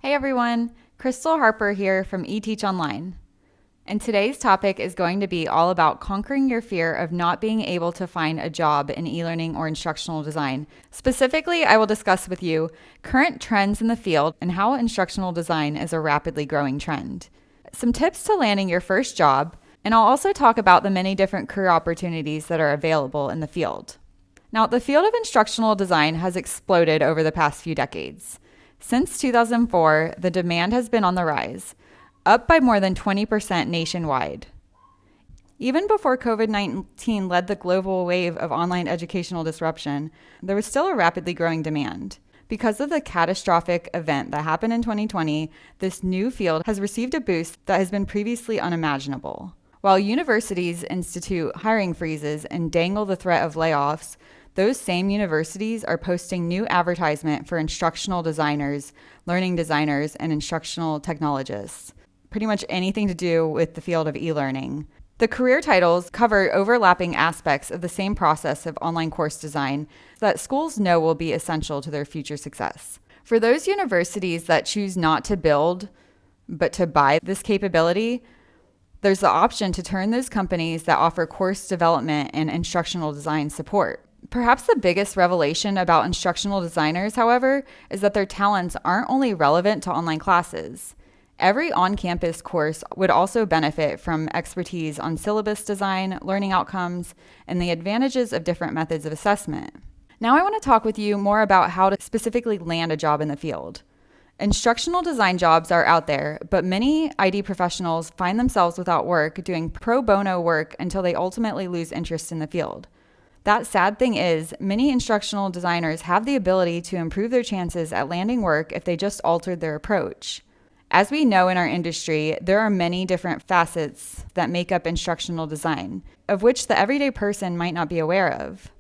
Hey everyone, Crystal Harper here from eTeach Online. And today's topic is going to be all about conquering your fear of not being able to find a job in e-learning or instructional design. Specifically, I will discuss with you current trends in the field and how instructional design is a rapidly growing trend. Some tips to landing your first job, and I'll also talk about the many different career opportunities that are available in the field. Now, the field of instructional design has exploded over the past few decades. Since 2004, the demand has been on the rise, up by more than 20% nationwide. Even before COVID-19 led the global wave of online educational disruption, there was still a rapidly growing demand. Because of the catastrophic event that happened in 2020, this new field has received a boost that has been previously unimaginable. While universities institute hiring freezes and dangle the threat of layoffs, those same universities are posting new advertisement for instructional designers, learning designers, and instructional technologists. Pretty much anything to do with the field of e-learning. The career titles cover overlapping aspects of the same process of online course design that schools know will be essential to their future success. For those universities that choose not to build, but to buy this capability, there's the option to turn those companies that offer course development and instructional design support. Perhaps the biggest revelation about instructional designers, however, is that their talents aren't only relevant to online classes. Every on-campus course would also benefit from expertise on syllabus design, learning outcomes, and the advantages of different methods of assessment. Now I want to talk with you more about how to specifically land a job in the field. Instructional design jobs are out there, but many ID professionals find themselves without work doing pro bono work until they ultimately lose interest in the field. That sad thing is, many instructional designers have the ability to improve their chances at landing work if they just altered their approach. As we know in our industry, there are many different facets that make up instructional design, of which the everyday person might not be aware of.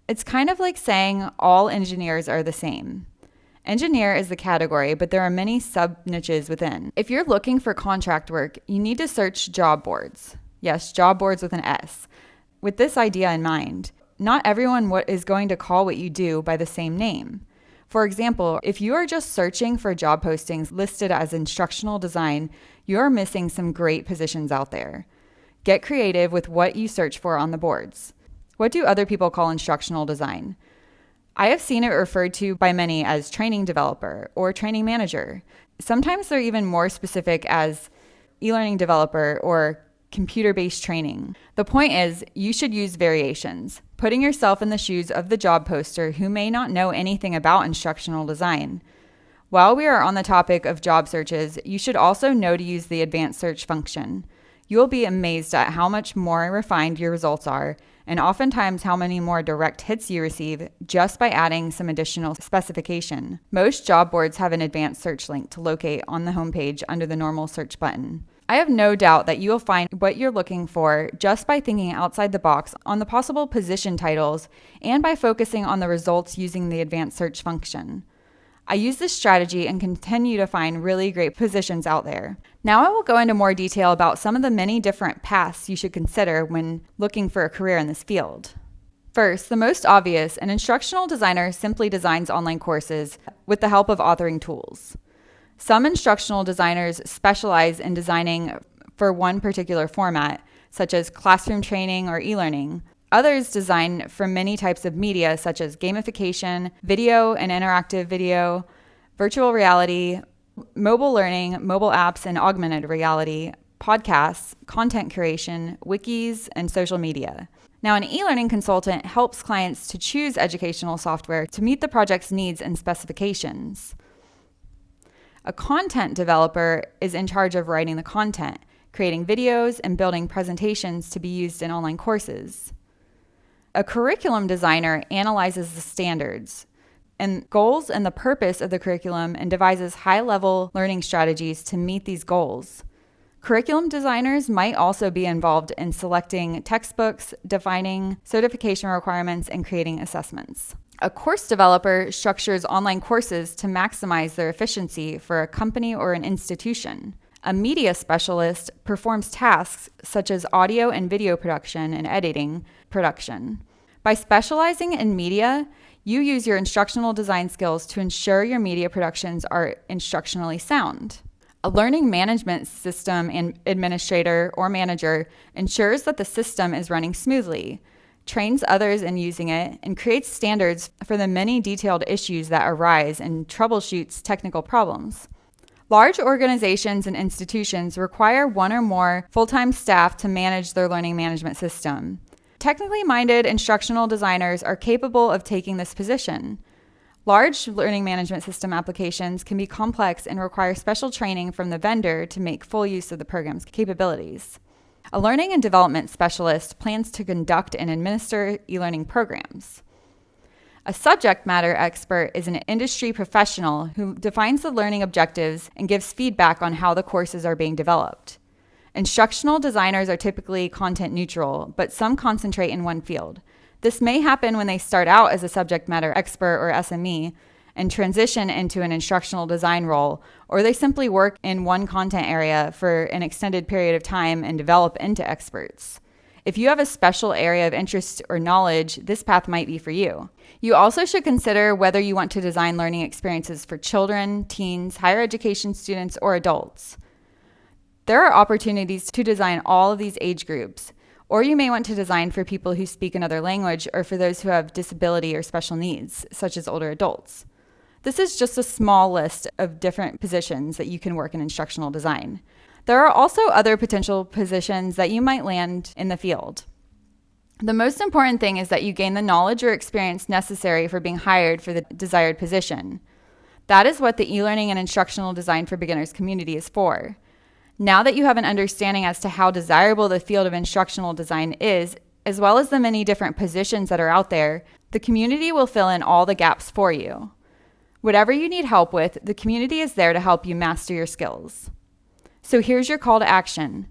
It's kind of like saying all engineers are the same. Engineer is the category, but there are many sub-niches within. If you're looking for contract work, you need to search job boards. Yes, job boards with an S. With this idea in mind, not everyone is going to call what you do by the same name. For example, if you are just searching for job postings listed as instructional design, you're missing some great positions out there. Get creative with what you search for on the boards. What do other people call instructional design? I have seen it referred to by many as training developer or training manager. Sometimes they're even more specific as e-learning developer or computer-based training. The point is, you should use variations, putting yourself in the shoes of the job poster who may not know anything about instructional design. While we are on the topic of job searches, you should also know to use the advanced search function. You will be amazed at how much more refined your results are, and oftentimes how many more direct hits you receive just by adding some additional specification. Most job boards have an advanced search link to locate on the homepage under the normal search button. I have no doubt that you will find what you're looking for just by thinking outside the box on the possible position titles and by focusing on the results using the advanced search function. I use this strategy and continue to find really great positions out there. Now I will go into more detail about some of the many different paths you should consider when looking for a career in this field. First, the most obvious, an instructional designer simply designs online courses with the help of authoring tools. Some instructional designers specialize in designing for one particular format, such as classroom training or e-learning. Others design for many types of media, such as gamification, video and interactive video, virtual reality, mobile learning, mobile apps and augmented reality, podcasts, content curation, wikis, and social media. Now, an e-learning consultant helps clients to choose educational software to meet the project's needs and specifications. A content developer is in charge of writing the content, creating videos, and building presentations to be used in online courses. A curriculum designer analyzes the standards and goals and the purpose of the curriculum and devises high-level learning strategies to meet these goals. Curriculum designers might also be involved in selecting textbooks, defining certification requirements, and creating assessments. A course developer structures online courses to maximize their efficiency for a company or an institution. A media specialist performs tasks such as audio and video production and editing production. By specializing in media, You use your instructional design skills to ensure your media productions are instructionally sound. A learning management system administrator or manager ensures that the system is running smoothly, trains others in using it, and creates standards for the many detailed issues that arise and troubleshoots technical problems. Large organizations and institutions require one or more full-time staff to manage their learning management system. Technically minded instructional designers are capable of taking this position. Large learning management system applications can be complex and require special training from the vendor to make full use of the program's capabilities. A learning and development specialist plans to conduct and administer e-learning programs. A subject matter expert is an industry professional who defines the learning objectives and gives feedback on how the courses are being developed. Instructional designers are typically content neutral, but some concentrate in one field. This may happen when they start out as a subject matter expert or SME and transition into an instructional design role, or they simply work in one content area for an extended period of time and develop into experts. If you have a special area of interest or knowledge, this path might be for you. You also should consider whether you want to design learning experiences for children, teens, higher education students, or adults. There are opportunities to design all of these age groups, or you may want to design for people who speak another language or for those who have disability or special needs, such as older adults. This is just a small list of different positions that you can work in instructional design. There are also other potential positions that you might land in the field. The most important thing is that you gain the knowledge or experience necessary for being hired for the desired position. That is what the e-learning and instructional design for beginners community is for. Now that you have an understanding as to how desirable the field of instructional design is, as well as the many different positions that are out there, the community will fill in all the gaps for you. Whatever you need help with, the community is there to help you master your skills. So here's your call to action.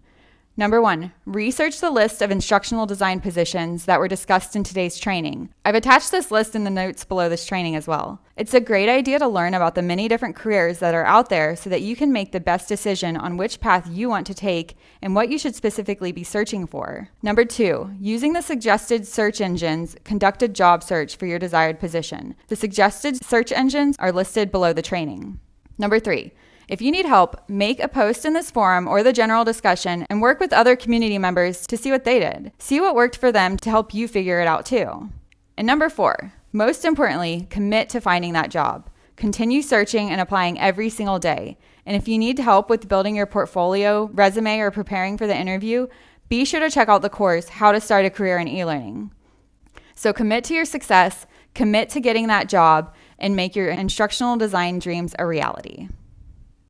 Number 1, research the list of instructional design positions that were discussed in today's training. I've attached this list in the notes below this training as well. It's a great idea to learn about the many different careers that are out there so that you can make the best decision on which path you want to take and what you should specifically be searching for. Number 2, using the suggested search engines, conduct a job search for your desired position. The suggested search engines are listed below the training. Number 3, if you need help, make a post in this forum or the general discussion and work with other community members to see what they did. See what worked for them to help you figure it out too. And number 4, most importantly, commit to finding that job. Continue searching and applying every single day. And if you need help with building your portfolio, resume, or preparing for the interview, be sure to check out the course, How to Start a Career in E-Learning. So commit to your success, commit to getting that job, and make your instructional design dreams a reality.